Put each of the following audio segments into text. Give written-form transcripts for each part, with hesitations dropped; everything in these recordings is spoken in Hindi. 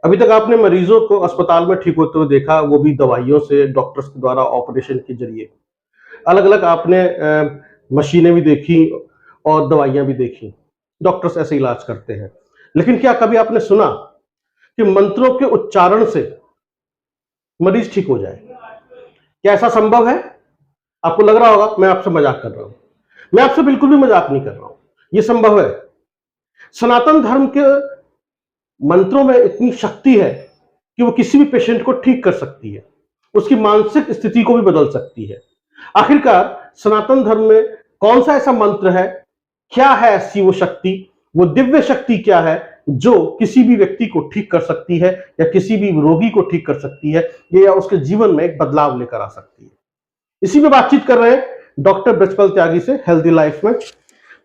अभी तक आपने मरीजों को अस्पताल में ठीक होते हुए देखा, वो भी दवाइयों से, डॉक्टर्स के द्वारा ऑपरेशन के ज़रिए। अलग-अलग आपने मशीनें भी देखी और दवाइयाँ भी देखी। डॉक्टर्स ऐसे इलाज करते हैं। लेकिन क्या कभी आपने सुना कि मंत्रों के उच्चारण से मरीज ठीक हो जाए? क्या ऐसा संभव है? आपको लग रहा होगा मैं आपसे मज़ाक कर रहा हूँ। मैं आपसे बिल्कुल भी मज़ाक नहीं कर रहा हूँ। ये संभव है। सनातन धर्म के मंत्रों में इतनी शक्ति है कि वो किसी भी पेशेंट को ठीक कर सकती है, उसकी मानसिक स्थिति को भी बदल सकती है। आखिरकार सनातन धर्म में कौन सा ऐसा मंत्र है, क्या है ऐसी वो शक्ति, वो दिव्य शक्ति क्या है जो किसी भी व्यक्ति को ठीक कर सकती है या किसी भी रोगी को ठीक कर सकती है या उसके जीवन में एक बदलाव लेकर आ सकती है। इसी पे बातचीत कर रहे हैं डॉक्टर ब्रजपाल त्यागी से हेल्दी लाइफ में।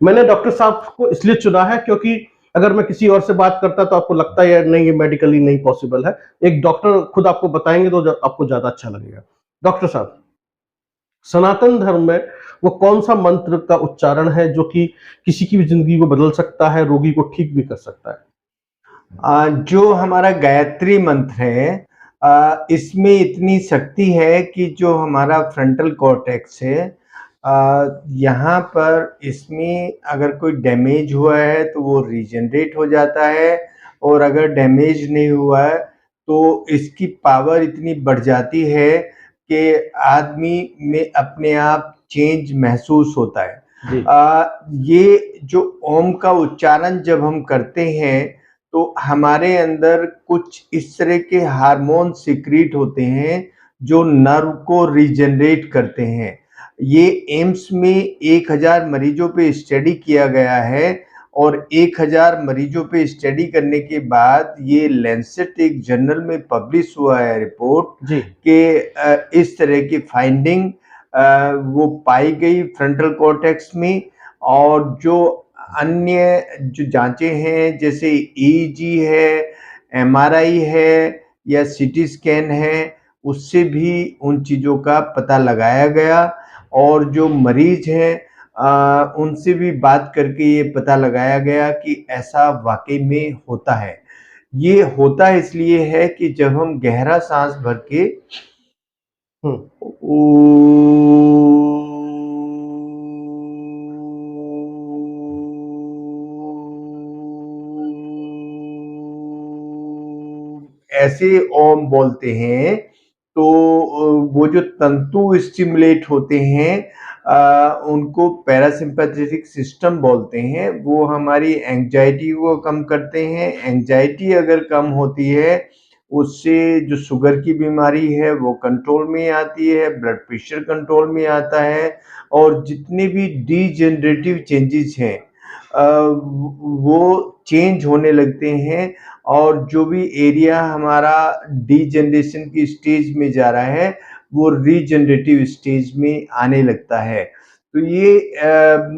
मैंने डॉक्टर साहब को इसलिए चुना है क्योंकि अगर मैं किसी और से बात करता तो आपको लगता है नहीं ये मेडिकली नहीं पॉसिबल है। एक डॉक्टर खुद आपको बताएंगे तो आपको ज्यादा अच्छा लगेगा। डॉक्टर साहब, सनातन धर्म में वो कौन सा मंत्र का उच्चारण है जो कि किसी की भी जिंदगी को बदल सकता है, रोगी को ठीक भी कर सकता है? जो हमारा गायत्री मंत्र है, इसमें इतनी शक्ति है कि जो हमारा फ्रंटल कॉर्टेक्स है, यहाँ पर इसमें अगर कोई डैमेज हुआ है तो वो रीजनरेट हो जाता है, और अगर डैमेज नहीं हुआ है तो इसकी पावर इतनी बढ़ जाती है कि आदमी में अपने आप चेंज महसूस होता है। जी। ये जो ओम का उच्चारण जब हम करते हैं तो हमारे अंदर कुछ इस तरह के हार्मोन सीक्रेट होते हैं जो नर्व को रीजनरेट करते हैं। ये एम्स में 1000 मरीजों पे स्टडी किया गया है, और 1000 मरीजों पे स्टडी करने के बाद ये लैंसेट एक जर्नल में पब्लिश हुआ है रिपोर्ट जी। कि इस तरह की फाइंडिंग वो पाई गई फ्रंटल कॉर्टेक्स में। और जो अन्य जो जांचें हैं जैसे ईईजी है, एमआरआई है या सीटी स्कैन है, उससे भी उन चीज़ों का पता लगाया गया। और जो मरीज हैं उनसे भी बात करके ये पता लगाया गया कि ऐसा वाकई में होता है। ये होता इसलिए है कि जब हम गहरा सांस भर के हम्म। ओ ऐसे ओम बोलते हैं तो वो जो तंतु स्टिमुलेट होते हैं, उनको पैरासिम्पैथेटिक सिस्टम बोलते हैं। वो हमारी एंजाइटी को कम करते हैं। एंजाइटी अगर कम होती है उससे जो शुगर की बीमारी है वो कंट्रोल में आती है, ब्लड प्रेशर कंट्रोल में आता है, और जितने भी डिजेनरेटिव चेंजेस हैं वो चेंज होने लगते हैं। और जो भी एरिया हमारा डिजेनरेशन की स्टेज में जा रहा है वो रीजनरेटिव स्टेज में आने लगता है। तो ये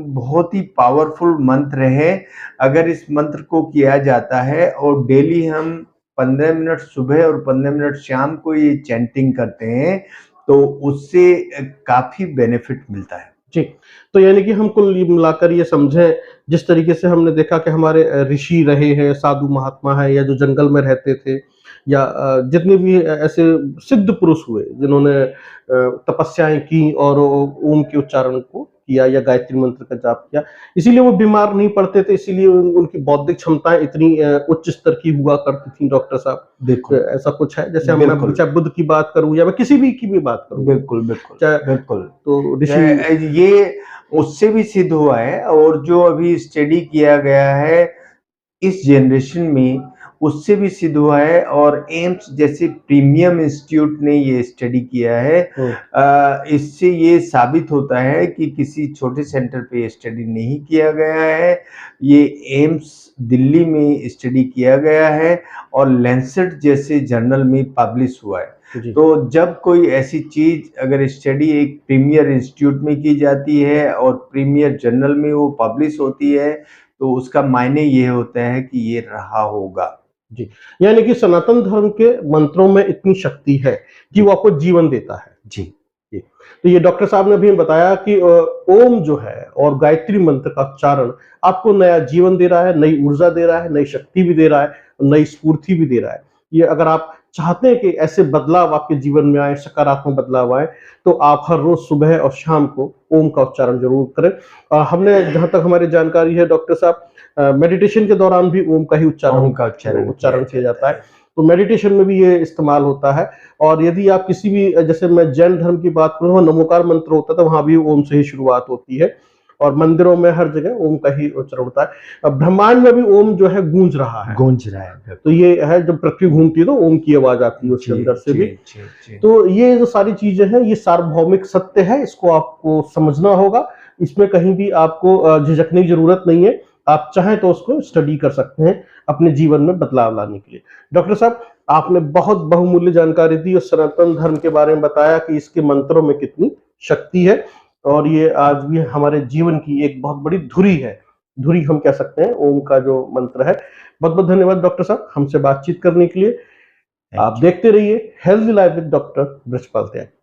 बहुत ही पावरफुल मंत्र है। अगर इस मंत्र को किया जाता है और डेली हम 15 मिनट सुबह और 15 मिनट शाम को ये चैंटिंग करते हैं तो उससे काफ़ी बेनिफिट मिलता है। जी। तो यानी कि हम कुल मिलाकर ये समझें, जिस तरीके से हमने देखा कि हमारे ऋषि रहे हैं, साधु महात्मा हैं या जो जंगल में रहते थे या जितने भी ऐसे सिद्ध पुरुष हुए जिन्होंने तपस्याएँ की और ओम के उच्चारण को किया या गायत्री मंत्र का जाप किया, इसीलिए वो बीमार नहीं पड़ते थे, इसीलिए उनकी बौद्धिक क्षमताएँ इतनी उच्च स्तर की हुआ करती थी डॉक्टर साहब। बिल्कुल, ऐसा कुछ है? जैसे हम मैं बिल्कुल, चाहे बुद्ध की बात करूँ या मैं किसी भी की भी बात करूँ, बिल्कुल, बिल्कुल, चाहे बिल्कुल। तो ऋषि। ये उससे भी सिद्ध हुआ है, और जो अभी स्टडी किया गया है इस जनरेशन में उससे भी सिद्ध हुआ है, और एम्स जैसे प्रीमियम इंस्टीट्यूट ने ये स्टडी किया है। हुँ। इससे ये साबित होता है कि किसी छोटे सेंटर पे स्टडी नहीं किया गया है, ये एम्स दिल्ली में स्टडी किया गया है और लैंसेट जैसे जर्नल में पब्लिश हुआ है। जी। तो जब कोई ऐसी चीज अगर स्टडी एक प्रीमियर इंस्टीट्यूट में की जाती है और प्रीमियर जर्नल में वो पब्लिश होती है तो उसका मायने ये होता है कि ये रहा होगा। जी। यानी कि सनातन धर्म के मंत्रों में इतनी शक्ति है कि जी, वो आपको जीवन देता है। जी, जी। तो ये डॉक्टर साहब ने भी बताया कि ओम जो है और गायत्री मंत्र का उच्चारण आपको नया जीवन दे रहा है, नई ऊर्जा दे रहा है, नई शक्ति भी दे रहा है, नई स्फूर्ति भी दे रहा है। ये अगर आप चाहते हैं कि ऐसे बदलाव आपके जीवन में आए, सकारात्मक बदलाव आए, तो आप हर रोज सुबह और शाम को ओम का उच्चारण जरूर करें। हमने जहां तक हमारी जानकारी है डॉक्टर साहब, मेडिटेशन के दौरान भी ओम का ही ओम का उच्चारण उच्चारण किया किया जाता जाता है। है। तो मेडिटेशन में भी ये इस्तेमाल होता है। और यदि आप किसी भी, जैसे मैं जैन धर्म की बात करूं, वहाँ नमोकार मंत्र होता था, वहां भी ओम से ही शुरुआत होती है। और मंदिरों में हर जगह ओम का ही उच्चारण होता है। अब ब्रह्मांड में भी ओम जो है गूंज रहा है। गूंज रहा है, तो बिल्कुल। ये है, जब पृथ्वी घूमती है तो ओम की आवाज आती है उसके जी, अंदर से जी, भी। जी, जी। तो ये जो सारी चीजें हैं, ये सार्वभौमिक सत्य है, इसको आपको समझना होगा। इसमें कहीं भी आपको झिझकने की जरूरत नहीं है। आप चाहें तो उसको स्टडी कर सकते हैं अपने जीवन में बदलाव लाने के लिए। डॉक्टर साहब, आपने बहुत बहुमूल्य जानकारी दी और सनातन धर्म के बारे में बताया कि इसके मंत्रों में कितनी शक्ति है, और ये आज भी हमारे जीवन की एक बहुत बड़ी धुरी है। धुरी हम कह सकते हैं ओम का जो मंत्र है। बहुत बहुत धन्यवाद डॉक्टर साहब हमसे बातचीत करने के लिए। आप थैंक यू। देखते रहिए healthy life with doctor Brajpal Tyagi.